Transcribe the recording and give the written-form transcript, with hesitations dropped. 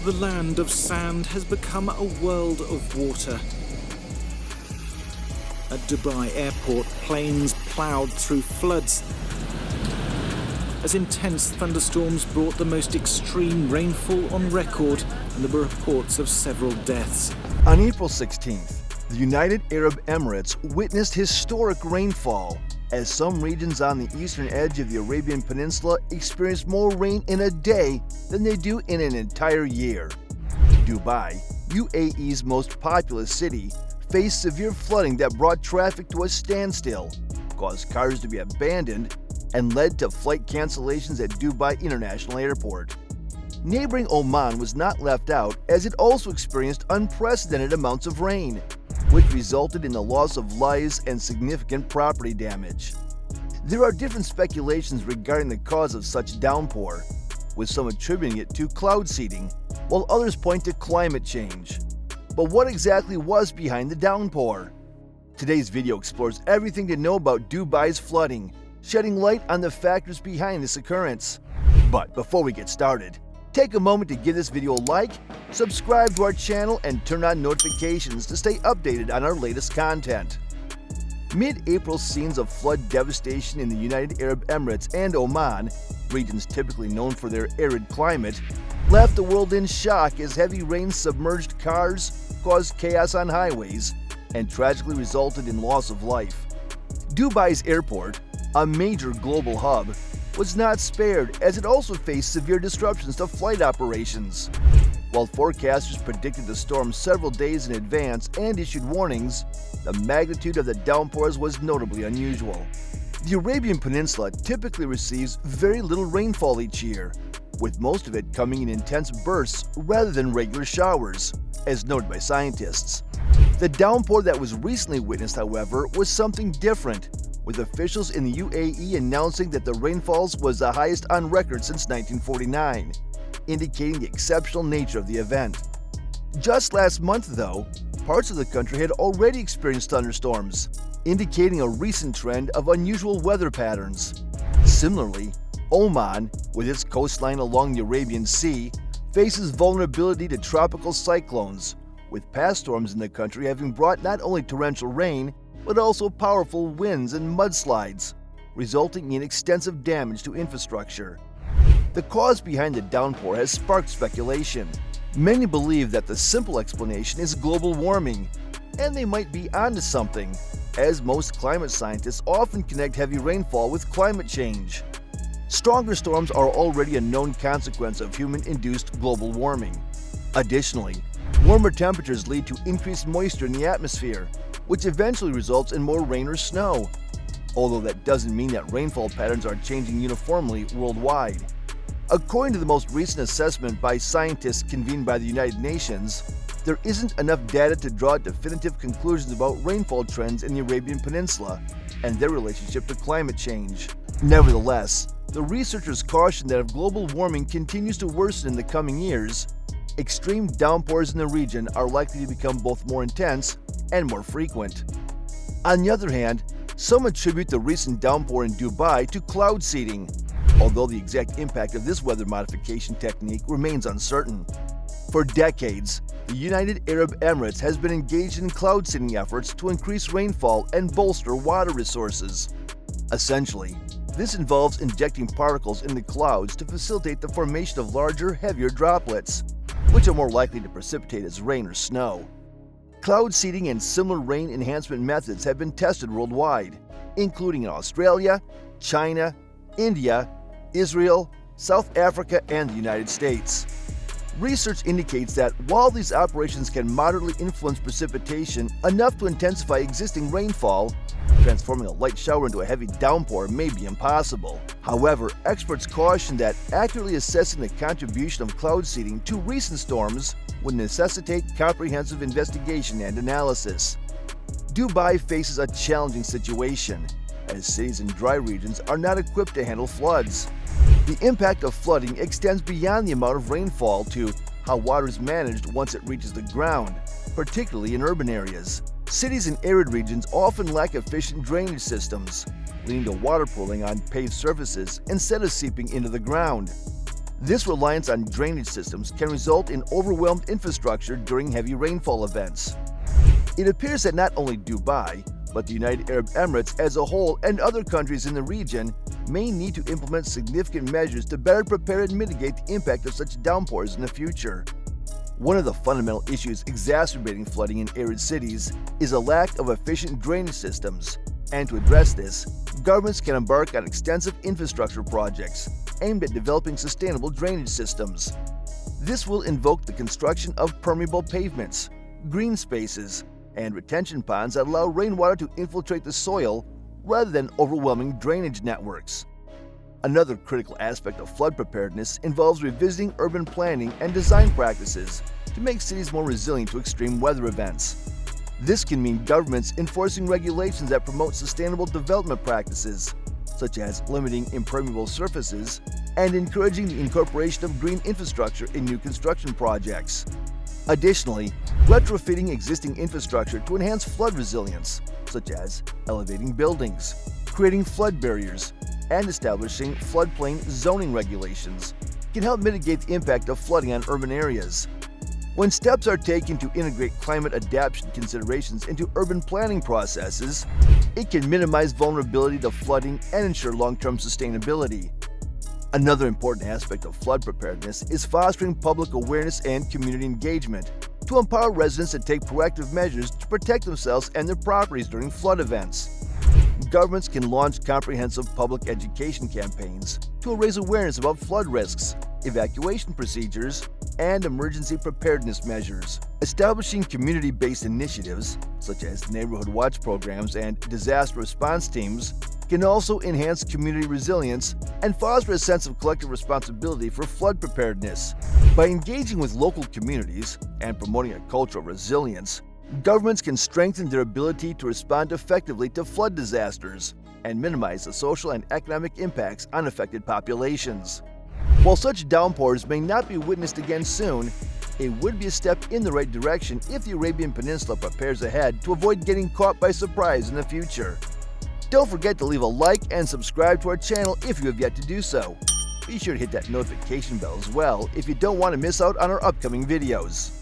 The land of sand has become a world of water. At Dubai Airport, planes ploughed through floods as intense thunderstorms brought the most extreme rainfall on record, and there were reports of several deaths. On April 16th, the United Arab Emirates witnessed historic rainfall as some regions on the eastern edge of the Arabian Peninsula experienced more rain in a day than they do in an entire year. Dubai, UAE's most populous city, faced severe flooding that brought traffic to a standstill, caused cars to be abandoned, and led to flight cancellations at Dubai International Airport. Neighboring Oman was not left out, as it also experienced unprecedented amounts of rain, which resulted in the loss of lives and significant property damage. There are different speculations regarding the cause of such downpour, with some attributing it to cloud seeding, while others point to climate change. But what exactly was behind the downpour? Today's video explores everything to know about Dubai's flooding, shedding light on the factors behind this occurrence. But before we get started, take a moment to give this video a like, subscribe to our channel, and turn on notifications to stay updated on our latest content. Mid-April scenes of flood devastation in the United Arab Emirates and Oman, regions typically known for their arid climate, left the world in shock as heavy rain submerged cars, caused chaos on highways, and tragically resulted in loss of life. Dubai's airport, a major global hub, was not spared, as it also faced severe disruptions to flight operations. While forecasters predicted the storm several days in advance and issued warnings, the magnitude of the downpours was notably unusual. The Arabian Peninsula typically receives very little rainfall each year, with most of it coming in intense bursts rather than regular showers, as noted by scientists. The downpour that was recently witnessed, however, was something different, with officials in the UAE announcing that the rainfalls was the highest on record since 1949, indicating the exceptional nature of the event. Just last month, though, parts of the country had already experienced thunderstorms, indicating a recent trend of unusual weather patterns. Similarly, Oman, with its coastline along the Arabian Sea, faces vulnerability to tropical cyclones, with past storms in the country having brought not only torrential rain, but also powerful winds and mudslides, resulting in extensive damage to infrastructure. The cause behind the downpour has sparked speculation. Many believe that the simple explanation is global warming, and they might be onto something, as most climate scientists often connect heavy rainfall with climate change. Stronger storms are already a known consequence of human-induced global warming. Additionally, warmer temperatures lead to increased moisture in the atmosphere, which eventually results in more rain or snow, although that doesn't mean that rainfall patterns are changing uniformly worldwide. According to the most recent assessment by scientists convened by the United Nations, there isn't enough data to draw definitive conclusions about rainfall trends in the Arabian Peninsula and their relationship to climate change. Nevertheless, the researchers caution that if global warming continues to worsen in the coming years, extreme downpours in the region are likely to become both more intense and more frequent. On the other hand, some attribute the recent downpour in Dubai to cloud seeding, although the exact impact of this weather modification technique remains uncertain. For decades, the United Arab Emirates has been engaged in cloud seeding efforts to increase rainfall and bolster water resources. Essentially, this involves injecting particles in the clouds to facilitate the formation of larger, heavier droplets, which are more likely to precipitate as rain or snow. Cloud seeding and similar rain enhancement methods have been tested worldwide, including in Australia, China, India, Israel, South Africa, and the United States. Research indicates that while these operations can moderately influence precipitation enough to intensify existing rainfall, transforming a light shower into a heavy downpour may be impossible. However, experts caution that accurately assessing the contribution of cloud seeding to recent storms would necessitate comprehensive investigation and analysis. Dubai faces a challenging situation, as cities in dry regions are not equipped to handle floods. The impact of flooding extends beyond the amount of rainfall to how water is managed once it reaches the ground, particularly in urban areas. Cities in arid regions often lack efficient drainage systems, leading to water pooling on paved surfaces instead of seeping into the ground. This reliance on drainage systems can result in overwhelmed infrastructure during heavy rainfall events. It appears that not only Dubai, but the United Arab Emirates as a whole and other countries in the region may need to implement significant measures to better prepare and mitigate the impact of such downpours in the future. One of the fundamental issues exacerbating flooding in arid cities is a lack of efficient drainage systems, and to address this, governments can embark on extensive infrastructure projects aimed at developing sustainable drainage systems. This will invoke the construction of permeable pavements, green spaces, and retention ponds that allow rainwater to infiltrate the soil rather than overwhelming drainage networks. Another critical aspect of flood preparedness involves revisiting urban planning and design practices to make cities more resilient to extreme weather events. This can mean governments enforcing regulations that promote sustainable development practices, such as limiting impermeable surfaces and encouraging the incorporation of green infrastructure in new construction projects. Additionally, retrofitting existing infrastructure to enhance flood resilience, such as elevating buildings, creating flood barriers, and establishing floodplain zoning regulations, can help mitigate the impact of flooding on urban areas. When steps are taken to integrate climate adaptation considerations into urban planning processes, it can minimize vulnerability to flooding and ensure long-term sustainability. Another important aspect of flood preparedness is fostering public awareness and community engagement to empower residents to take proactive measures to protect themselves and their properties during flood events. Governments can launch comprehensive public education campaigns to raise awareness about flood risks, evacuation procedures, and emergency preparedness measures. Establishing community-based initiatives, such as neighborhood watch programs and disaster response teams, can also enhance community resilience and foster a sense of collective responsibility for flood preparedness. By engaging with local communities and promoting a culture of resilience, governments can strengthen their ability to respond effectively to flood disasters and minimize the social and economic impacts on affected populations. While such downpours may not be witnessed again soon, it would be a step in the right direction if the Arabian Peninsula prepares ahead to avoid getting caught by surprise in the future. Don't forget to leave a like and subscribe to our channel if you have yet to do so. Be sure to hit that notification bell as well if you don't want to miss out on our upcoming videos.